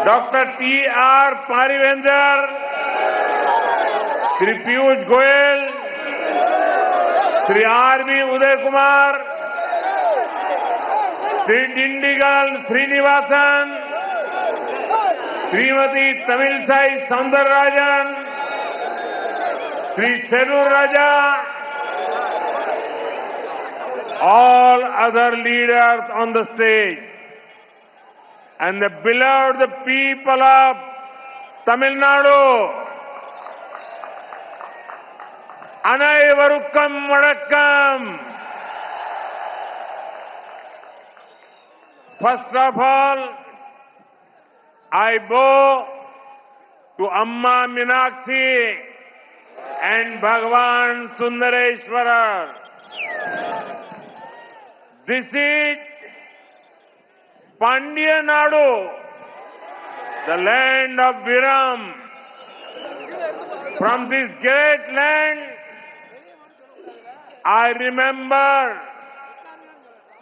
Dr. T.R. Parivender, Sri Piyush Goyal, Sri R.B. Uday Kumar, Sri Dindigal Srinivasan, Srimati Tamilsai Soundararajan, Sri Serur Raja, all other leaders on the stage, and the beloved people of Tamil Nadu, அனைவருக்கும் வணக்கம். First of all, I bow to Amma Meenakshi and Bhagwan Sundareshwara. This is Pandya Nadu, the land of Viram. From this great land, I remember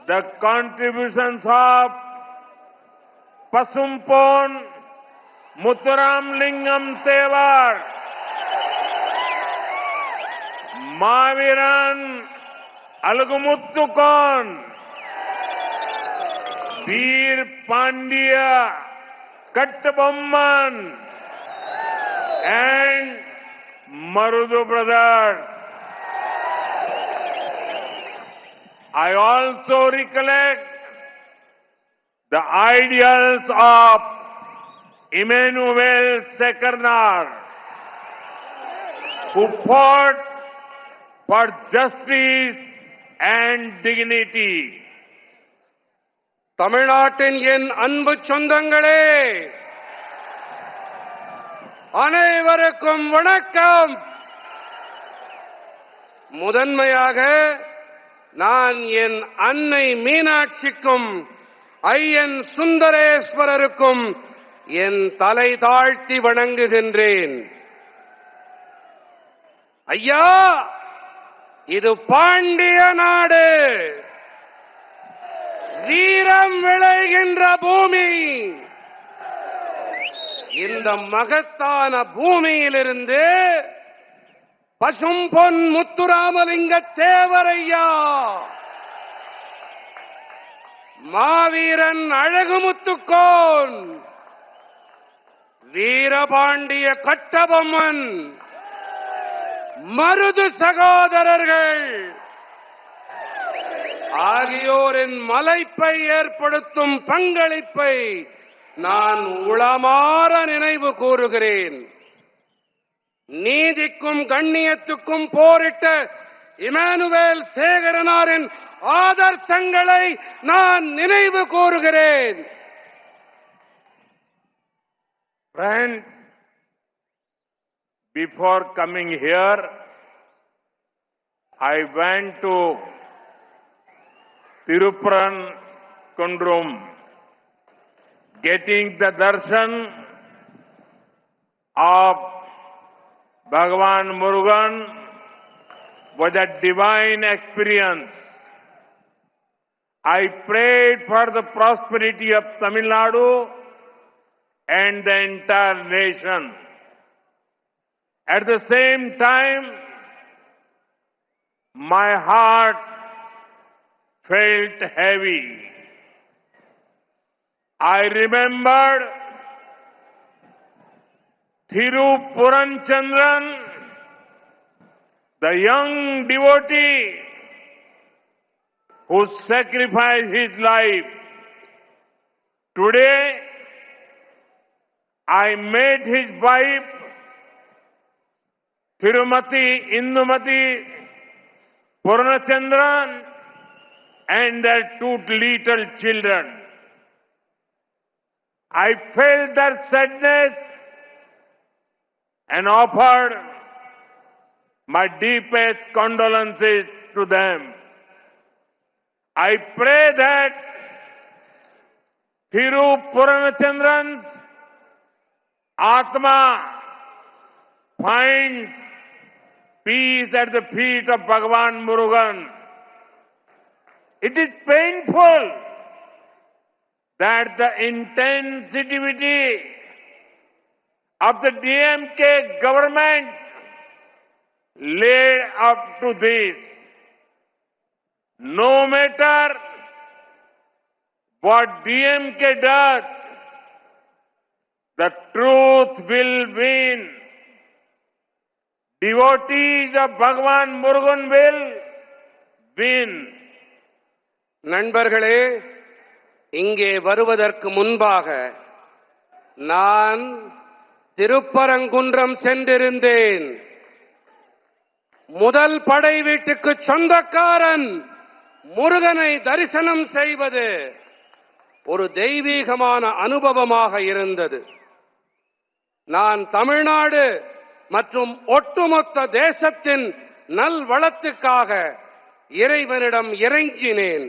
the contributions of Pasumpon Muthuram Lingam Tevar, Maviran Alagumuttukon, Veer Pandya Kattabomman, and Marudu brothers. I also recollect the ideals of Emmanuel Sekernar, who fought for justice and dignity. தமிழ்நாட்டின் என் அன்பு சொந்தங்களே, அனைவருக்கும் வணக்கம். முதன்மையாக நான் என் அன்னை மீனாட்சிக்கும் ஐயன் சுந்தரேஸ்வரருக்கும் என் தலை தாழ்த்தி வணங்குகின்றேன். ஐயா, இது பாண்டிய நாடு, வீரம் விளைகின்ற பூமி. இந்த மகத்தான பூமியிலிருந்து பசும்பொன் முத்துராமலிங்க தேவரையா, மாவீரன் அழகுமுத்துக்கோன், வீரபாண்டிய கட்டபொம்மன், மருது சகோதரர்கள் ஆகியோரின் மலைப்பை ஏற்படுத்தும் பங்களிப்பை நான் உளமாற நினைவு கூறுகிறேன். நீதிக்கும் கண்ணியத்துக்கும் போரிட்ட இமானுவேல் சேகரனாரின் ஆதர்சங்களை நான் நினைவு கூறுகிறேன். Friends, before coming here, I went to Tirupuran Kundrum, getting the darshan of Bhagwan Murugan was a divine experience. I prayed for the prosperity of Tamil Nadu and the entire nation. At the same time, my heart felt heavy. I remembered Thiru Puranchandran, the young devotee who sacrificed his life. Today, I met his wife, Thirumati Indumati Purnachandran, and their two little children. I felt their sadness and offered my deepest condolences to them. I pray that Thiru Puranachandran's Atma finds peace at the feet of Bhagwan Murugan. It is painful that the intensity of the DMK government led up to this. No matter what DMK does, the truth will win. Devotees of Bhagwan Murugan will win. நண்பர்களே, இங்கே வருவதற்கு முன்பாக நான் திருப்பரங்குன்றம் சென்றிருந்தேன். முதல் படை வீட்டுக்கு சொந்தக்காரன் முருகனை தரிசனம் செய்வது ஒரு தெய்வீகமான அனுபவமாக இருந்தது. நான் தமிழ்நாடு மற்றும் ஒட்டுமொத்த தேசத்தின் நல்வளத்துக்காக இறைவனிடம் இறைஞ்சினேன்.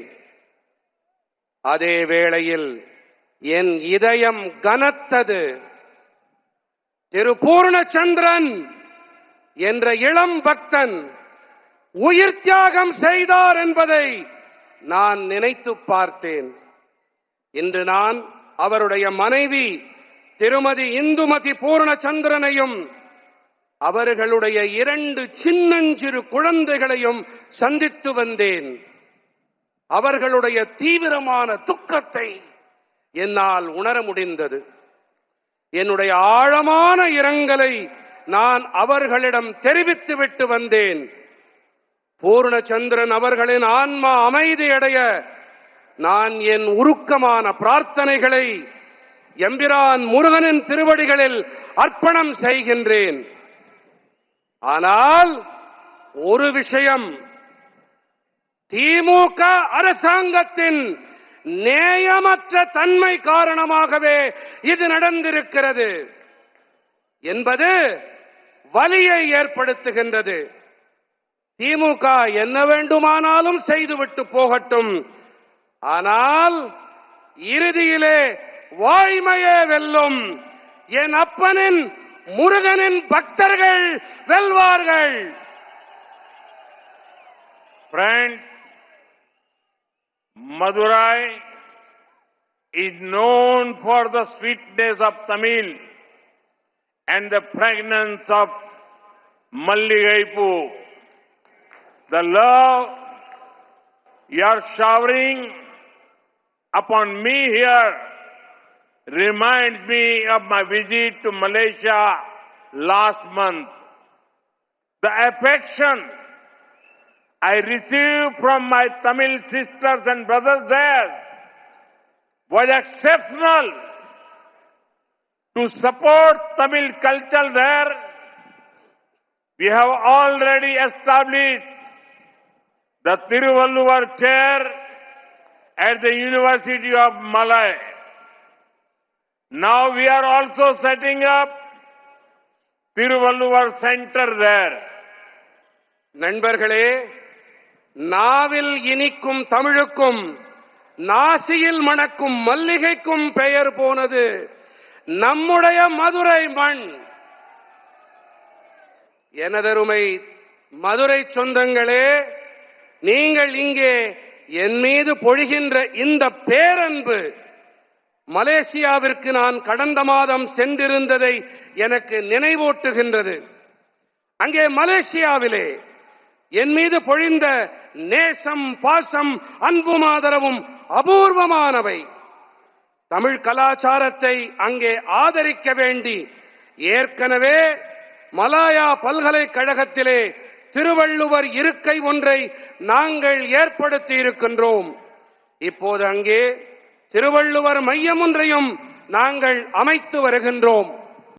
அதே வேளையில் என் இதயம் கனத்தது. திரு பூர்ணச்சந்திரன் என்ற இளம் பக்தன் உயிர் தியாகம் செய்தார் என்பதை நான் நினைத்து பார்த்தேன். இன்று நான் அவருடைய மனைவி திருமதி இந்துமதி பூர்ணச்சந்திரனையும் அவர்களுடைய 2 சின்னஞ்சிறு குழந்தைகளையும் சந்தித்து வந்தேன். அவர்களுடைய தீவிரமான துக்கத்தை என்னால் உணர முடிந்தது. என்னுடைய ஆழமான இரங்கலை நான் அவர்களிடம் தெரிவித்துவிட்டு வந்தேன். பூர்ணச்சந்திரன் அவர்களின் ஆன்மா அமைதியடைய நான் என் உருக்கமான பிரார்த்தனைகளை எம்பிரான் முருகனின் திருவடிகளில் அர்ப்பணம் செய்கின்றேன். ஆனால் ஒரு விஷயம், திமுக அரசாங்கத்தின் நேயமற்ற தன்மை காரணமாகவே இது நடந்திருக்கிறது என்பது வலியை ஏற்படுத்துகின்றது. திமுக என்ன வேண்டுமானாலும் செய்துவிட்டு போகட்டும், ஆனால் இறுதியிலே வாய்மையே வெல்லும். என் அப்பனின் முருகனின் பக்தர்கள் வெல்வார்கள். Friends, Madurai is known for the sweetness of Tamil and the fragrance of Malligaipu. The love you are showering upon me here reminds me of my visit to Malaysia last month. The affection I received from my Tamil sisters and brothers there was exceptional. To support Tamil culture there, we have already established the Tiruvalluvar chair at the University of Malay. Now we are also setting up Tiruvalluvar Center there. நண்பர்களே, நாவில் இனிக்கும் தமிழுக்கும் நாசியில் மணக்கும் மல்லிகைக்கும் பெயர் போனது நம்முடைய மதுரை மண். எனதருமை மதுரை சொந்தங்களே, நீங்கள் இங்கே என் மீது பொழிகின்ற இந்த பேரன்பு மலேசியாவிற்கு நான் கடந்த மாதம் சென்றிருந்ததை எனக்கு நினைவூட்டுகின்றது. அங்கே மலேசியாவிலே என் மீது பொழிந்த நேசம், பாசம், அன்பும் ஆதரவும் அபூர்வமானவை. தமிழ் கலாச்சாரத்தை அங்கே ஆதரிக்க வேண்டி ஏற்கனவே மலாயா பல்கலைக்கழகத்திலே திருவள்ளுவர் இருக்கை ஒன்றை நாங்கள் ஏற்படுத்தி இருக்கின்றோம். இப்போது அங்கே திருவள்ளுவர் மையம் ஒன்றையும் நாங்கள் அமைத்து வருகின்றோம்.